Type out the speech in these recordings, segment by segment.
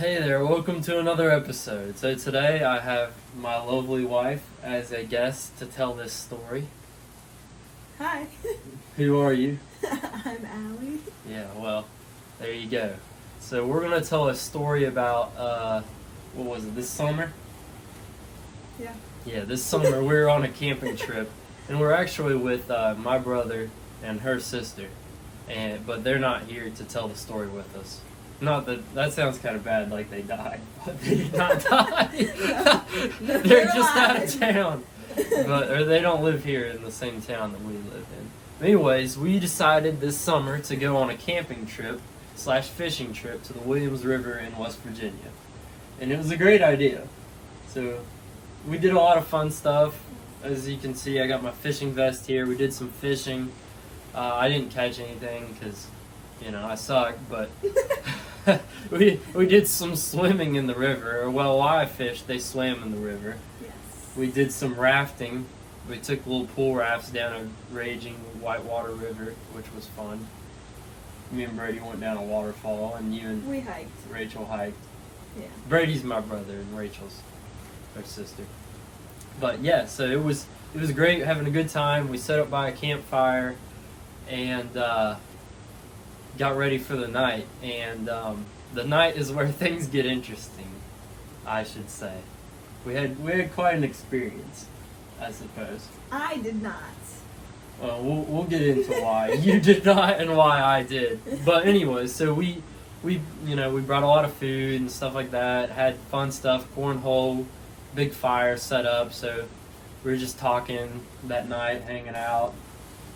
Hey there, welcome to another episode. So today I have my lovely wife as a guest to tell this story. Hi. Who are you? I'm Allie. Yeah, well, there you go. So we're going to tell a story about, what was it, this summer? Yeah. Yeah, this summer we were on a camping trip, and we're actually with my brother and her sister, but they're not here to tell the story with us. Not that sounds kind of bad, like they died, but they did not die. They're just out of town, or they don't live here in the same town that we live in. Anyways, we decided this summer to go on a camping trip / fishing trip to the Williams River in West Virginia, and it was a great idea. So we did a lot of fun stuff. As you can see, I got my fishing vest here. We did some fishing. I didn't catch anything because, I suck, but we did some swimming in the river. Well, while I fished, they swam in the river. Yes. We did some rafting. We took little pool rafts down a raging whitewater river, which was fun. Me and Brady went down a waterfall, and you and we hiked. Rachel hiked. Yeah. Brady's my brother, and Rachel's her sister. But yeah, so it was great, having a good time. We set up by a campfire, and got ready for the night, and the night is where things get interesting, I should say. We had quite an experience, I suppose. I did not. Well, we'll get into why you did not and why I did. But anyways, so we brought a lot of food and stuff like that. Had fun stuff, cornhole, big fire set up. So we were just talking that night, hanging out,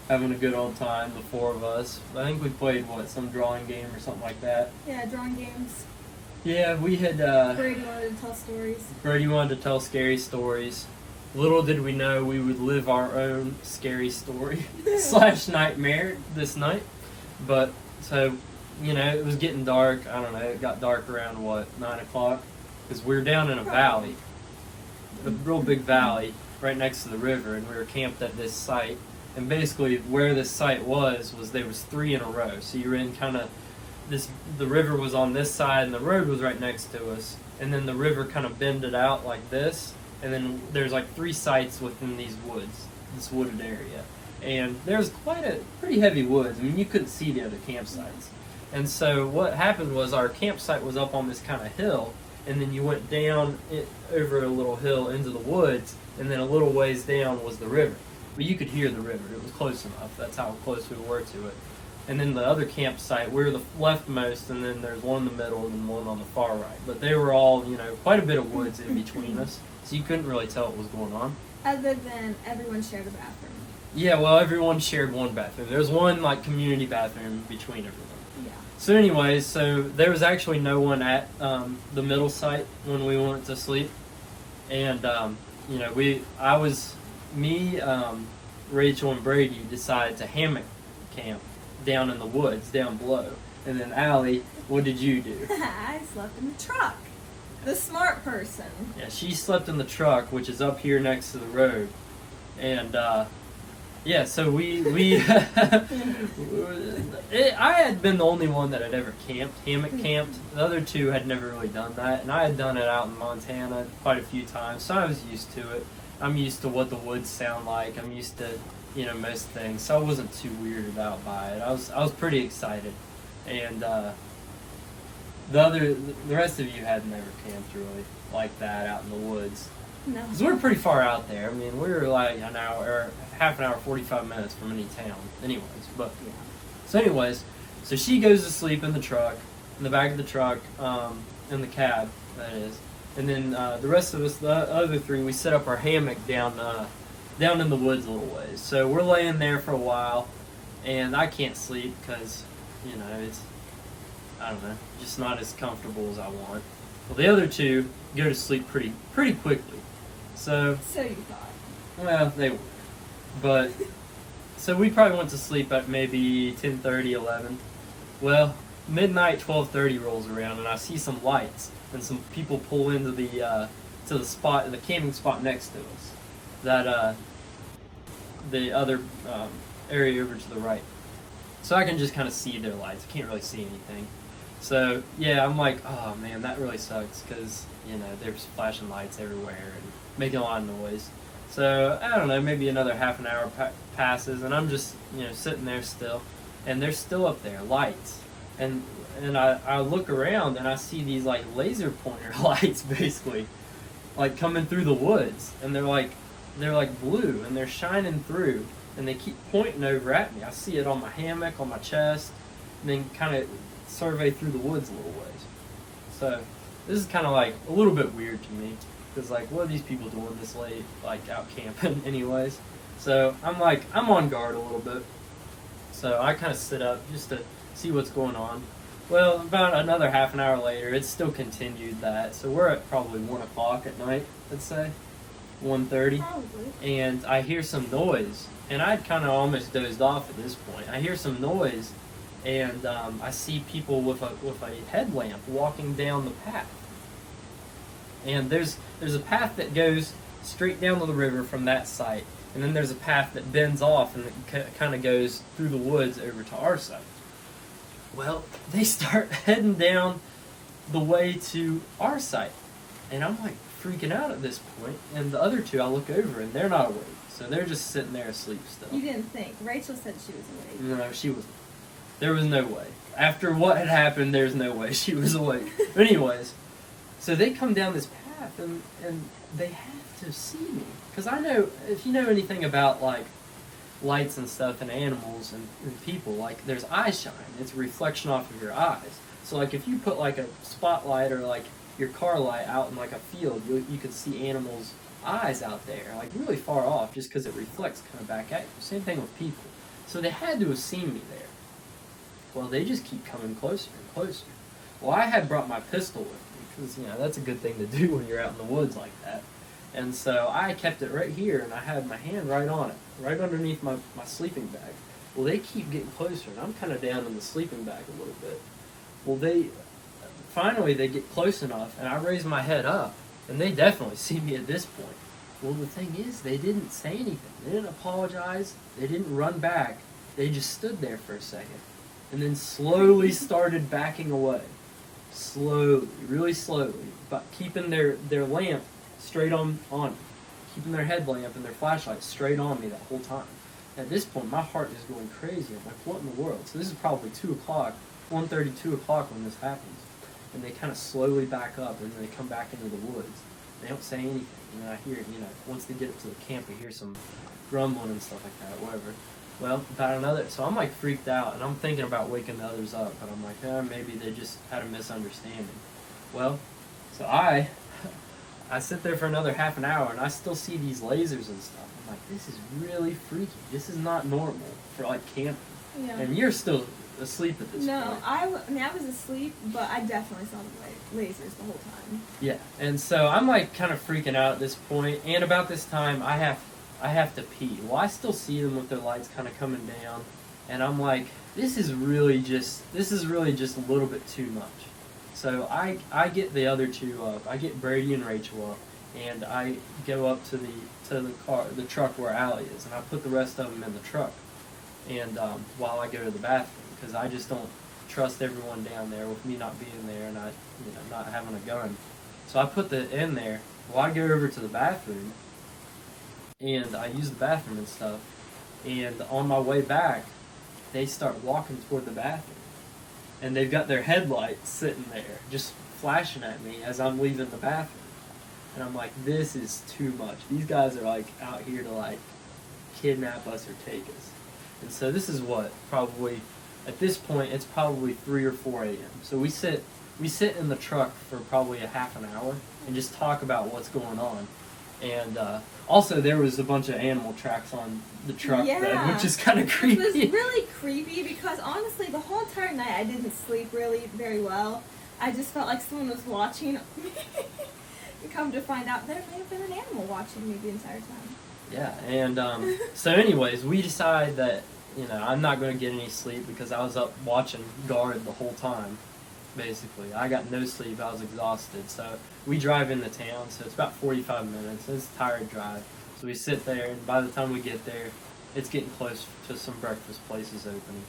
having a good old time, the four of us. I think we played, some drawing game or something like that. Yeah, drawing games. Yeah, we had... Brady wanted to tell stories. Brady wanted to tell scary stories. Little did we know we would live our own scary story / nightmare this night. But, so, it was getting dark. I don't know, it got dark around, 9 o'clock? Because we were down in a valley. A real big valley right next to the river, and we were camped at this site. And basically, where this site was there was 3 in a row. So you were in kind of the river was on this side, and the road was right next to us. And then the river kind of bended out like this. And then there's 3 sites within these woods, this wooded area. And there's pretty heavy woods. I mean, you couldn't see the other campsites. And so what happened was our campsite was up on this kind of hill, and then you went down over a little hill into the woods, and then a little ways down was the river. But you could hear the river. It was close enough. That's how close we were to it. And then the other campsite, we were the leftmost, and then there's one in the middle and one on the far right. But they were all, quite a bit of woods in between us, so you couldn't really tell what was going on. Other than everyone shared a bathroom. Yeah, well, everyone shared one bathroom. There was one, community bathroom between everyone. Yeah. So anyways, there was actually no one at the middle site when we went to sleep. And, me, Rachel, and Brady decided to hammock camp down in the woods, down below. And then Allie, what did you do? I slept in the truck. The smart person. Yeah, she slept in the truck, which is up here next to the road. And, so we I had been the only one that had ever hammock camped. The other 2 had never really done that, and I had done it out in Montana quite a few times, so I was used to it. I'm used to what the woods sound like. I'm used to, most things, so I wasn't too weirded out by it. I was pretty excited, and the rest of you had never camped really like that out in the woods. No. Because we were pretty far out there. I mean, we were an hour, half an hour, 45 minutes from any town. Anyways, but Yeah. So she goes to sleep in the truck, in the back of the truck, in the cab, that is. And then the rest of us, the other 3, we set up our hammock down in the woods a little ways. So we're laying there for a while, and I can't sleep because, it's, I don't know, just not as comfortable as I want. Well, the other 2 go to sleep pretty quickly. So you thought. Well, they were. But, so we probably went to sleep at maybe 10:30, 11. Well, midnight, 12:30 rolls around, and I see some lights, and some people pull into the camping spot next to us. That, the other area over to the right. So I can just kind of see their lights. I can't really see anything. So yeah, I'm like, oh man, that really sucks because there's flashing lights everywhere and making a lot of noise. So I don't know, maybe another half an hour passes, and I'm just sitting there still, and they're still up there, lights, and I look around and I see these like laser pointer lights basically, like coming through the woods, and they're like blue and they're shining through, and they keep pointing over at me. I see it on my hammock, on my chest, and then kind of survey through the woods a little ways. So this is kind of like a little bit weird to me, because like, what are these people doing this late, like out camping anyways? So I'm on guard a little bit. So I kind of sit up just to see what's going on. Well, about another half an hour later, it still continued that. So we're at probably 1 o'clock at night, let's say, 1:30. Probably. And I hear some noise, and I'd kind of almost dozed off at this point. I hear some noise, and I see people with a headlamp walking down the path. And there's a path that goes straight down to the river from that site, and then there's a path that bends off and it kind of goes through the woods over to our site. Well, they start heading down the way to our site, and I'm like freaking out at this point. And the other two, I look over and they're not awake, so they're just sitting there asleep still. You didn't think. Rachel said she was awake. No, she wasn't. There was no way. After what had happened, there's no way she was awake. But anyways, so they come down this path, and they have to see me. Because I know, if you know anything about, like, lights and stuff and animals and people, like, there's eye shine. It's a reflection off of your eyes. So, like, if you put, like, a spotlight or, like, your car light out in, like, a field, you could see animals' eyes out there, like, really far off, just because it reflects kind of back at you. Same thing with people. So they had to have seen me there. Well, they just keep coming closer and closer. Well, I had brought my pistol with me, because, that's a good thing to do when you're out in the woods like that. And so I kept it right here, and I had my hand right on it, right underneath my sleeping bag. Well, they keep getting closer, and I'm kind of down in the sleeping bag a little bit. Well, finally they get close enough, and I raise my head up, and they definitely see me at this point. Well, the thing is, they didn't say anything. They didn't apologize. They didn't run back. They just stood there for a second, and then slowly started backing away. Slowly, really slowly, but keeping their lamp straight on me, keeping their headlamp and their flashlight straight on me that whole time. At this point, my heart is going crazy. I'm like, what in the world? So this is probably 2 o'clock, 1:30, 2 o'clock when this happens. And they kind of slowly back up, and then they come back into the woods. They don't say anything. And then I hear, once they get up to the camp, I hear some grumbling and stuff like that, whatever. Well, so I'm like freaked out, and I'm thinking about waking the others up, but I'm like, maybe they just had a misunderstanding. Well, so I sit there for another half an hour, and I still see these lasers and stuff. I'm like, this is really freaky. This is not normal for like camping. Yeah. And you're still asleep at this point. No, I was asleep, but I definitely saw the lasers the whole time. Yeah, and so I'm like kind of freaking out at this point, and about this time I have to pee. Well, I still see them with their lights kind of coming down, and I'm like, this is really just a little bit too much. So I get the other two up. I get Brady and Rachel up, and I go up to the truck where Allie is, and I put the rest of them in the truck. And while I go to the bathroom, because I just don't trust everyone down there with me not being there and not having a gun. So I put that in there. Well, I go over to the bathroom, and I use the bathroom and stuff. And on my way back, they start walking toward the bathroom. And they've got their headlights sitting there, just flashing at me as I'm leaving the bathroom. And I'm like, this is too much. These guys are like out here to like kidnap us or take us. And so this is probably, at this point, it's probably 3 or 4 a.m. So we sit in the truck for probably a half an hour and just talk about what's going on. And also there was a bunch of animal tracks on the truck bed, which is kind of creepy. It was really creepy because honestly, the whole entire night I didn't sleep really very well. I just felt like someone was watching me. And come to find out, there may have been an animal watching me the entire time. Yeah, and so anyways, we decide that, I'm not going to get any sleep because I was up watching guard the whole time, basically. I got no sleep. I was exhausted. So we drive into town, so it's about 45 minutes. It's a tired drive. So we sit there, and by the time we get there, it's getting close to some breakfast places opening.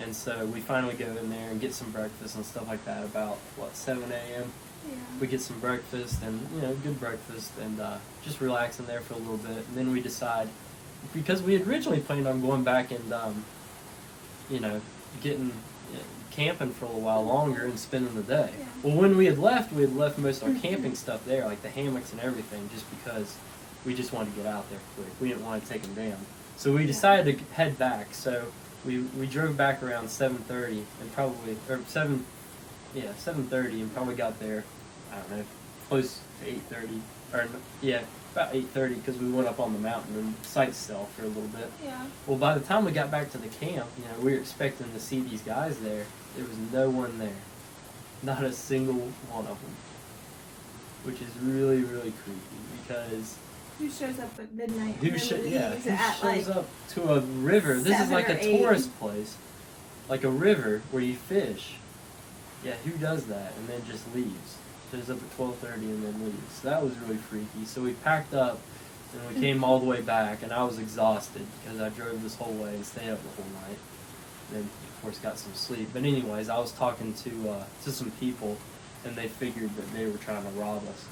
And so we finally go in there and get some breakfast and stuff like that about, 7 a.m.? Yeah. We get some breakfast and, good breakfast and just relax in there for a little bit. And then we decide, because we had originally planned on going back and, getting camping for a little while longer and spending the day. Yeah. Well, when we had left most of our camping stuff there, like the hammocks and everything, just because we just wanted to get out there quick. We didn't want to take them down. So we decided to head back. So we drove back around 7:30 and probably, or 7:30 and probably got there, I don't know, close to 8:30, or about 8:30 because we went up on the mountain and sightsaw for a little bit. Yeah. Well, by the time we got back to the camp, we were expecting to see these guys there. There was no one there. Not a single one of them. Which is really, really creepy because... Who shows up at midnight Who and then shows leaves at up to a river? This is like a 7 or 8. tourist place. Like a river where you fish. Yeah, who does that and then just leaves? Shows up at 12:30 and then leaves. So that was really freaky. So we packed up and we came all the way back, and I was exhausted because I drove this whole way and stayed up the whole night. Then, of course, got some sleep. But anyways, I was talking to some people, and they figured that they were trying to rob us,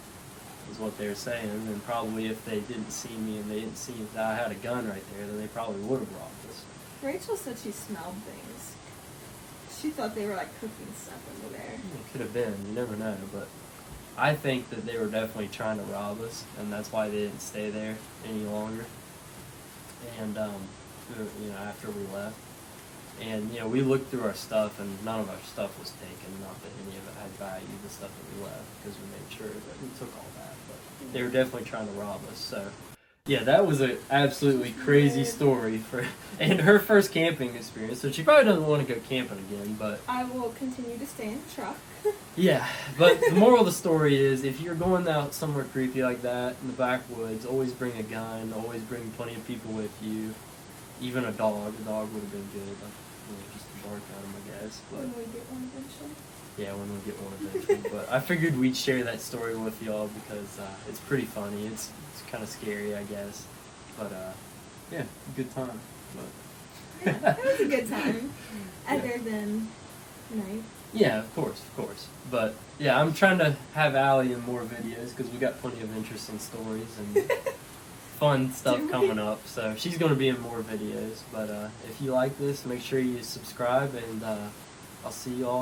is what they were saying. And probably if they didn't see me and they didn't see that I had a gun right there, then they probably would have robbed us. Rachel said she smelled things. She thought they were like cooking stuff over there. It could have been. You never know. But I think that they were definitely trying to rob us, and that's why they didn't stay there any longer. And after we left, and we looked through our stuff, and none of our stuff was taken. Not that any of it had value, the stuff that we left, because we made sure that we took all that. But they were definitely trying to rob us. So yeah, that was an absolutely crazy story and her first camping experience. So she probably doesn't want to go camping again, but I will continue to stay in the truck. yeah, but the moral of the story is, if you're going out somewhere creepy like that in the backwoods, always bring a gun, always bring plenty of people with you, even a dog. A dog would have been good, just to bark at him, I guess. But When we get one eventually. yeah, when we get one eventually. But I figured we'd share that story with y'all because it's pretty funny. It's kind of scary, I guess. But yeah, good time. But Yeah, it was a good time. Other than night. Yeah, of course. But yeah, I'm trying to have Allie in more videos because we got plenty of interesting stories and fun stuff coming up. So she's going to be in more videos. But if you like this, make sure you subscribe, and I'll see you all